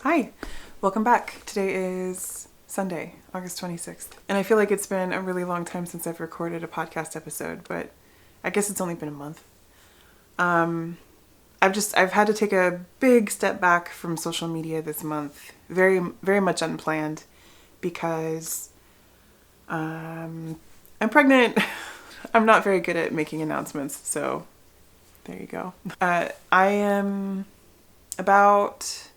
Hi, welcome back. Today is Sunday, August 26th. And I feel like it's been a really long time since I've recorded a podcast episode, but I guess it's only been a month. I've had to take a big step back from social media this month. Very, very much unplanned because I'm pregnant. I'm not very good at making announcements, so there you go. I am about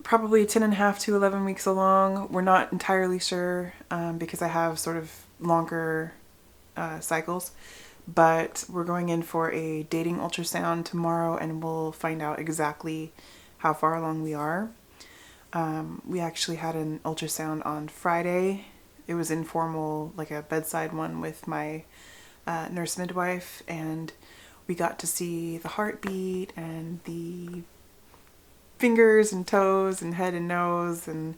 probably 10 and a half to 11 weeks along. We're not entirely sure because I have sort of longer cycles, but we're going in for a dating ultrasound tomorrow and we'll find out exactly how far along we are. We actually had an ultrasound on Friday. It was informal, like a bedside one with my nurse midwife, and we got to see the heartbeat and the fingers and toes and head and nose, and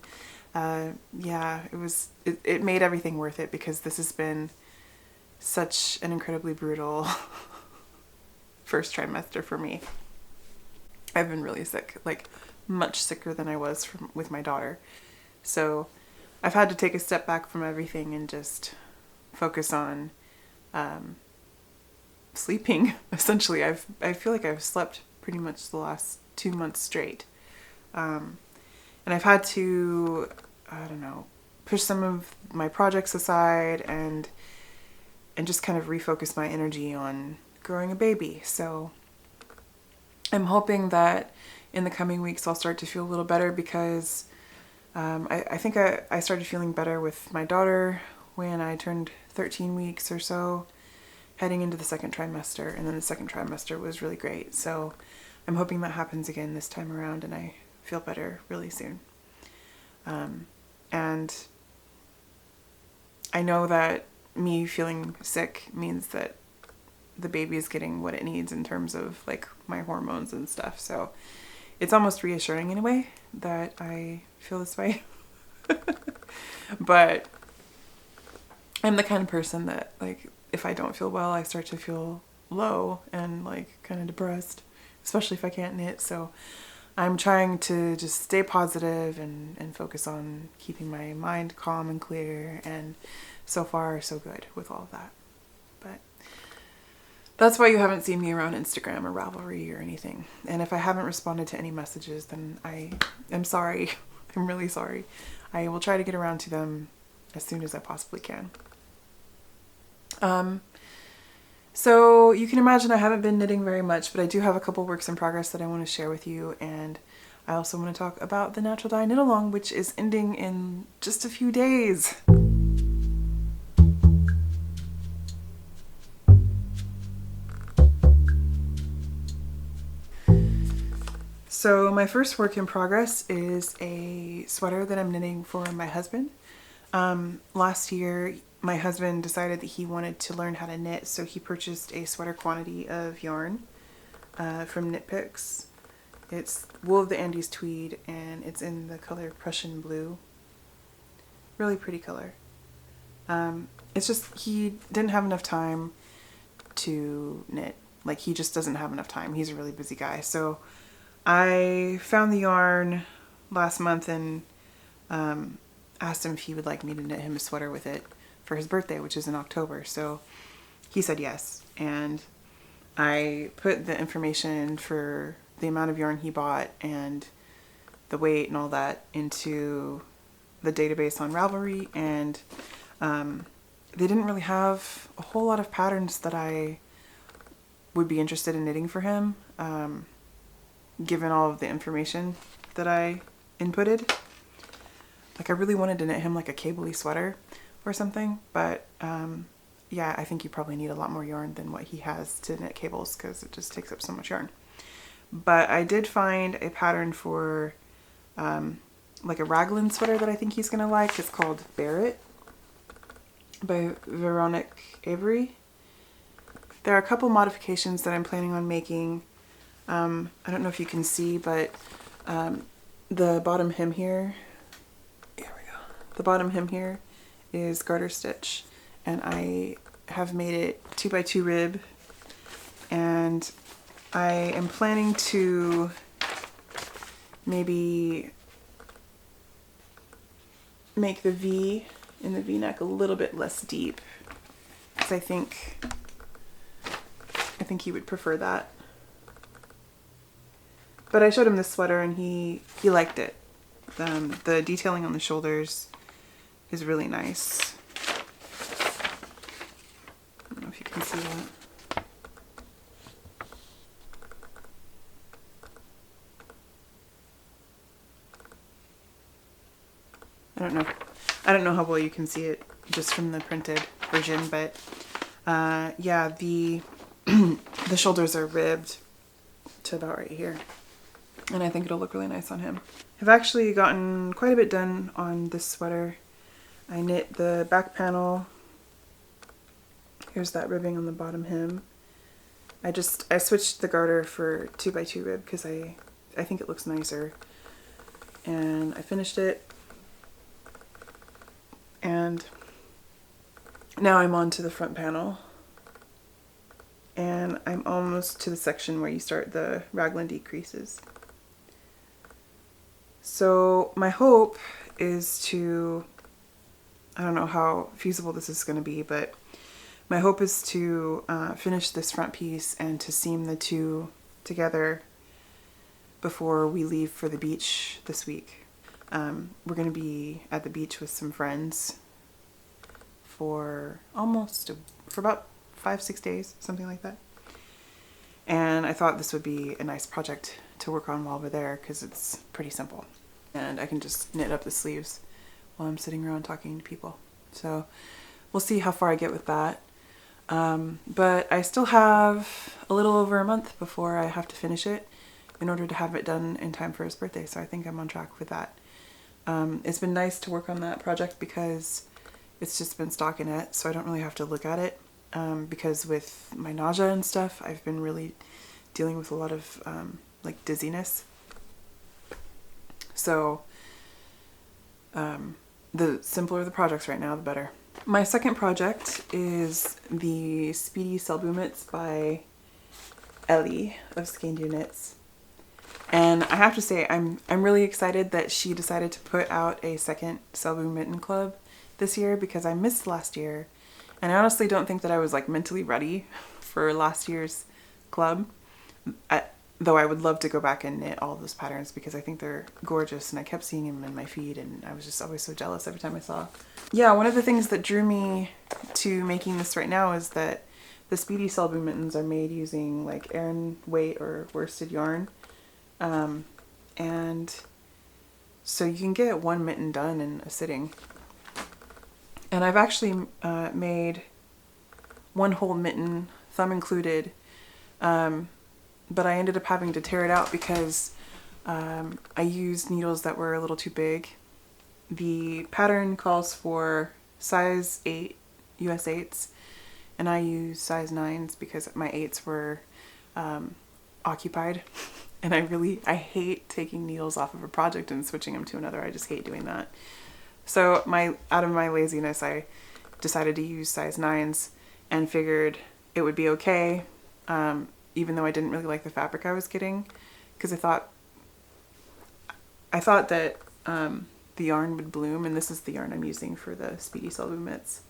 it made everything worth it because this has been such an incredibly brutal first trimester for me. I've been really sick, like much sicker than I was with my daughter. So I've had to take a step back from everything and just focus on sleeping. Essentially, I feel like I've slept pretty much the last 2 months straight. And I've had to, push some of my projects aside and just kind of refocus my energy on growing a baby. So I'm hoping that in the coming weeks I'll start to feel a little better because I think I started feeling better with my daughter when I turned 13 weeks or so, heading into the second trimester, and then the second trimester was really great. So I'm hoping that happens again this time around and I feel better really soon. And I know that me feeling sick means that the baby is getting what it needs in terms of like my hormones and stuff. So it's almost reassuring in a way that I feel this way. But I'm the kind of person that, like, if I don't feel well, I start to feel low and like kind of depressed, especially if I can't knit. So I'm trying to just stay positive and focus on keeping my mind calm and clear, and so far so good with all of that. But that's why you haven't seen me around Instagram or Ravelry or anything. And if I haven't responded to any messages, then I am sorry. I'm really sorry. I will try to get around to them as soon as I possibly can. So you can imagine I haven't been knitting very much, but I do have a couple works in progress that I want to share with you. And I also want to talk about the Natural Dye Knit Along, which is ending in just a few days. So my first work in progress is a sweater that I'm knitting for my husband. Last year, my husband decided that he wanted to learn how to knit, so he purchased a sweater quantity of yarn from Knit Picks. It's Wool of the Andes tweed, and it's in the color Prussian blue. Really pretty color. It's just he didn't have enough time to knit. Like, he just doesn't have enough time. He's a really busy guy. So I found the yarn last month and asked him if he would like me to knit him a sweater with it for his birthday, which is in October. So he said yes, and I put the information for the amount of yarn he bought and the weight and all that into the database on Ravelry, and they didn't really have a whole lot of patterns that I would be interested in knitting for him, given all of the information that I inputted. Like, I really wanted to knit him like a cable-y sweater or something, but yeah, I think you probably need a lot more yarn than what he has to knit cables because it just takes up so much yarn. But I did find a pattern for like a raglan sweater that I think he's gonna like. It's called Barrett by Veronik Avery. There are a couple modifications that I'm planning on making. I don't know if you can see, but the bottom hem here, the bottom hem here is garter stitch, and I have made it 2x2 rib, and I am planning to maybe make the V in the V-neck a little bit less deep, because I think he would prefer that. But I showed him this sweater and he liked it. The detailing on the shoulders is really nice. I don't know if you can see that. I don't know how well you can see it just from the printed version, but yeah, the the shoulders are ribbed to about right here, and I think it'll look really nice on him. I've actually gotten quite a bit done on this sweater. I knit the back panel. Here's that ribbing on the bottom hem. I switched the garter for 2x2 rib because I think it looks nicer, and I finished it. And now I'm on to the front panel, and I'm almost to the section where you start the raglan decreases. So my hope is to, I don't know how feasible this is going to be, but my hope is to finish this front piece and to seam the two together before we leave for the beach this week. We're going to be at the beach with some friends for about 5-6 days, something like that. And I thought this would be a nice project to work on while we're there because it's pretty simple. And I can just knit up the sleeves while I'm sitting around talking to people. So we'll see how far I get with that. But I still have a little over a month before I have to finish it in order to have it done in time for his birthday. So I think I'm on track with that. It's been nice to work on that project because it's just been stockinette, so I don't really have to look at it. Because with my nausea and stuff, I've been really dealing with a lot of like dizziness. So the simpler the projects right now, the better. My second project is the Speedy Selbu mitts by Ellie of Skeindeer Knits. And I have to say, I'm really excited that she decided to put out a second Selbu mitten club this year because I missed last year. And I honestly don't think that I was like mentally ready for last year's club. Though I would love to go back and knit all those patterns because I think they're gorgeous and I kept seeing them in my feed and I was just always so jealous every time I saw. Yeah, one of the things that drew me to making this right now is that the Speedy Selbu mittens are made using like Aran weight or worsted yarn. And so you can get one mitten done in a sitting. And I've actually made one whole mitten, thumb included, but I ended up having to tear it out because I used needles that were a little too big. The pattern calls for size 8, US 8s, and I use size 9s because my 8s were occupied. And I hate taking needles off of a project and switching them to another. I just hate doing that. So out of my laziness, I decided to use size 9s and figured it would be okay, even though I didn't really like the fabric I was getting, because I thought that the yarn would bloom, and this is the yarn I'm using for the Speedy Selbu mitts.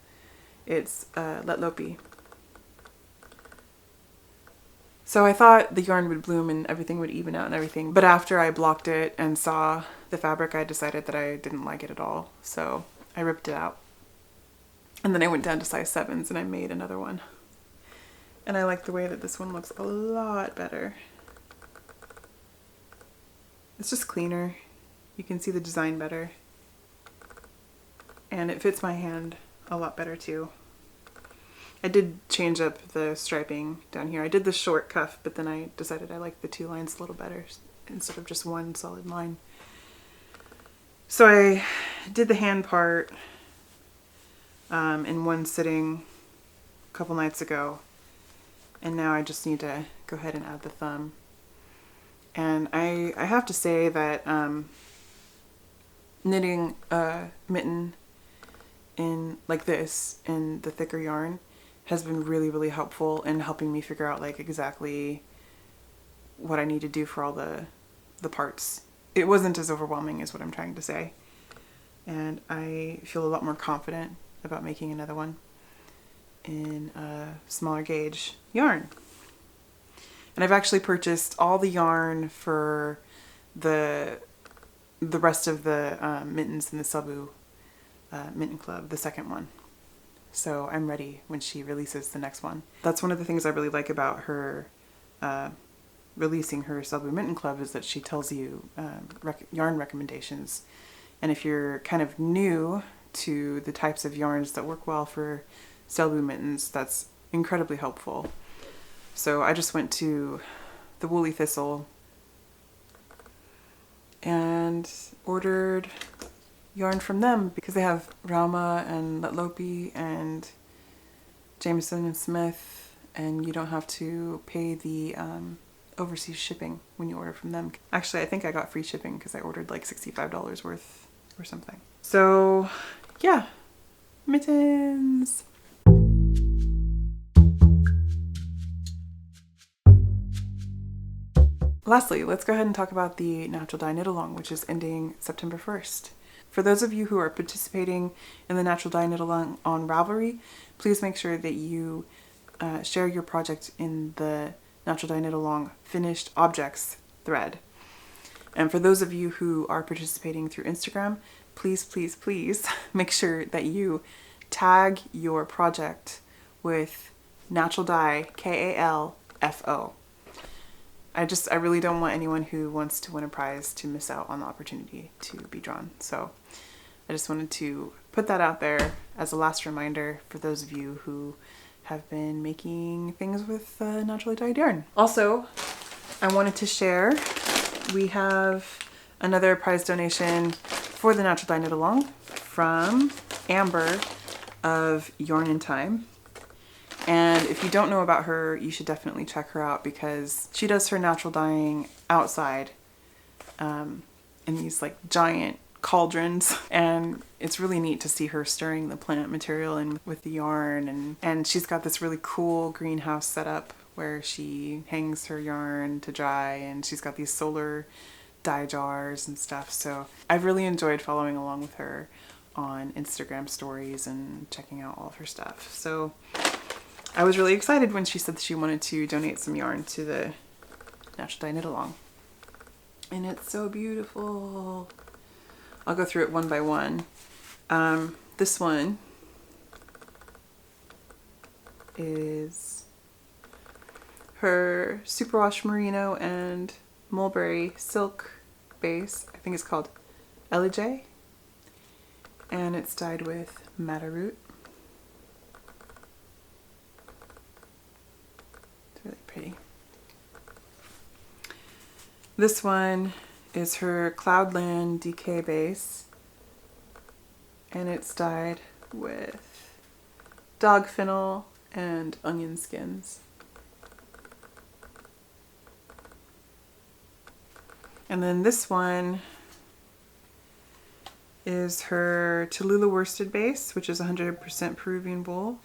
It's Let Lopi. So I thought the yarn would bloom and everything would even out and everything. But after I blocked it and saw the fabric, I decided that I didn't like it at all. So I ripped it out. And then I went down to size 7s and I made another one. And I like the way that this one looks a lot better. It's just cleaner. You can see the design better. And it fits my hand a lot better too. I did change up the striping down here. I did the short cuff, but then I decided I liked the 2 lines a little better instead of just one solid line. So I did the hand part in one sitting a couple nights ago, and now I just need to go ahead and add the thumb. And I have to say that knitting a mitten in like this in the thicker yarn has been really, really helpful in helping me figure out like exactly what I need to do for all the parts it wasn't as overwhelming is what I'm trying to say. And I feel a lot more confident about making another one in a smaller gauge yarn. And I've actually purchased all the yarn for the rest of the mittens in the Selbu Mitten Club, the second one. So I'm ready when she releases the next one. That's one of the things I really like about her releasing her Selbu Mitten Club, is that she tells you yarn recommendations. And if you're kind of new to the types of yarns that work well for Selbu mittens, that's incredibly helpful. So I just went to the Woolly Thistle and ordered yarn from them because they have Rauma and Letlopi and Jameson and Smith, and you don't have to pay the overseas shipping when you order from them. Actually, I think I got free shipping because I ordered like $65 worth or something. So yeah, mittens. Lastly, let's go ahead and talk about the Natural Dye Knit Along, which is ending September 1st. For those of you who are participating in the Natural Dye Knit Along on Ravelry, please make sure that you share your project in the Natural Dye Knit Along finished objects thread. And for those of you who are participating through Instagram, please, please, please make sure that you tag your project with Natural Dye KAL FO. I really don't want anyone who wants to win a prize to miss out on the opportunity to be drawn. So I just wanted to put that out there as a last reminder for those of you who have been making things with naturally dyed yarn. Also, I wanted to share, we have another prize donation for the Natural Dye Knit Along from Amber of Yarn in Time. And if you don't know about her, you should definitely check her out because she does her natural dyeing outside in these like giant cauldrons, and it's really neat to see her stirring the plant material in with the yarn, and she's got this really cool greenhouse set up where she hangs her yarn to dry, and she's got these solar dye jars and stuff. So I've really enjoyed following along with her on Instagram stories and checking out all of her stuff. So I was really excited when she said that she wanted to donate some yarn to the Natural Dye Knit Along. And it's so beautiful. I'll go through it one by one. This one is her Superwash Merino and Mulberry Silk base. I think it's called Elige. And it's dyed with Madder Root. Really pretty. This one is her Cloudland DK base, and it's dyed with dog fennel and onion skins. And then this one is her Tallulah worsted base, which is 100% Peruvian wool,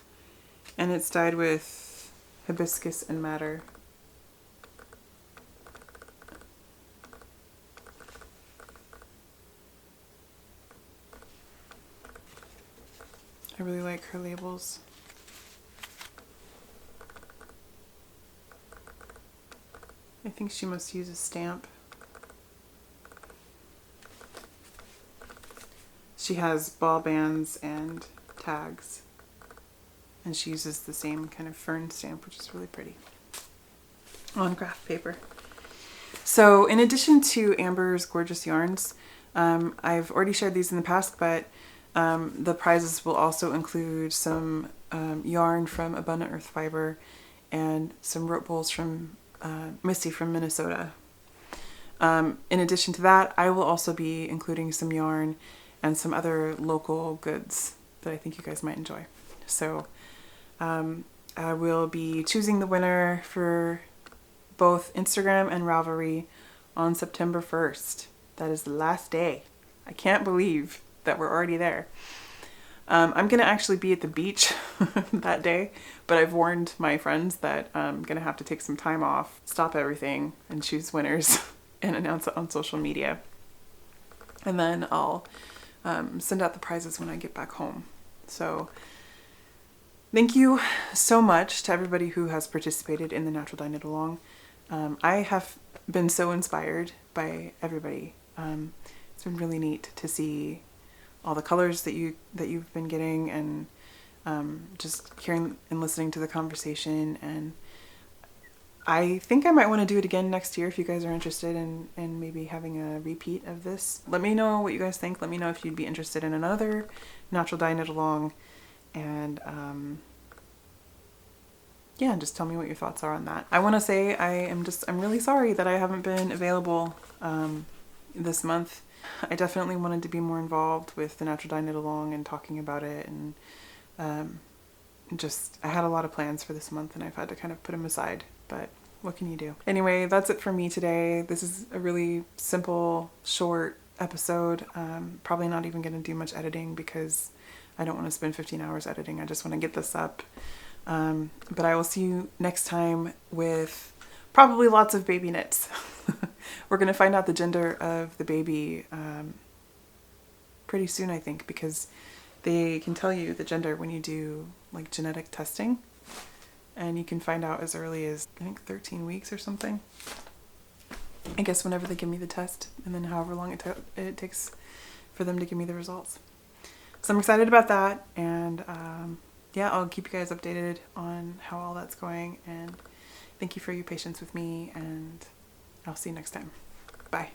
and it's dyed with hibiscus and madder. I really like her labels. I think she must use a stamp. She has ball bands and tags. And she uses the same kind of fern stamp, which is really pretty, on craft paper. So in addition to Amber's gorgeous yarns, I've already shared these in the past, but the prizes will also include some yarn from Abundant Earth Fiber and some rope bowls from Misty from Minnesota. In addition to that, I will also be including some yarn and some other local goods that I think you guys might enjoy. So I will be choosing the winner for both Instagram and Ravelry on September 1st. That is the last day. I can't believe that we're already there. I'm going to actually be at the beach that day, but I've warned my friends that I'm going to have to take some time off, stop everything, and choose winners and announce it on social media. And then I'll send out the prizes when I get back home. So thank you so much to everybody who has participated in the Natural Dye Knit Along. I have been so inspired by everybody. It's been really neat to see all the colors that you've been getting, and just hearing and listening to the conversation. And I think I might want to do it again next year if you guys are interested in maybe having a repeat of this. Let me know what you guys think. Let me know if you'd be interested in another Natural Dye Knit Along. And yeah, just tell me what your thoughts are on that. I want to say I'm really sorry that I haven't been available this month. I definitely wanted to be more involved with the Natural Dye Knit Along and talking about it, and I had a lot of plans for this month and I've had to kind of put them aside, but what can you do? Anyway, that's it for me today. This is a really simple, short episode. Probably not even going to do much editing because I don't want to spend 15 hours editing. I just want to get this up. But I will see you next time with probably lots of baby knits. We're going to find out the gender of the baby pretty soon, I think, because they can tell you the gender when you do like genetic testing, and you can find out as early as I think 13 weeks or something. I guess whenever they give me the test, and then however long it takes for them to give me the results. So I'm excited about that, and yeah, I'll keep you guys updated on how all that's going, and thank you for your patience with me, and I'll see you next time. Bye.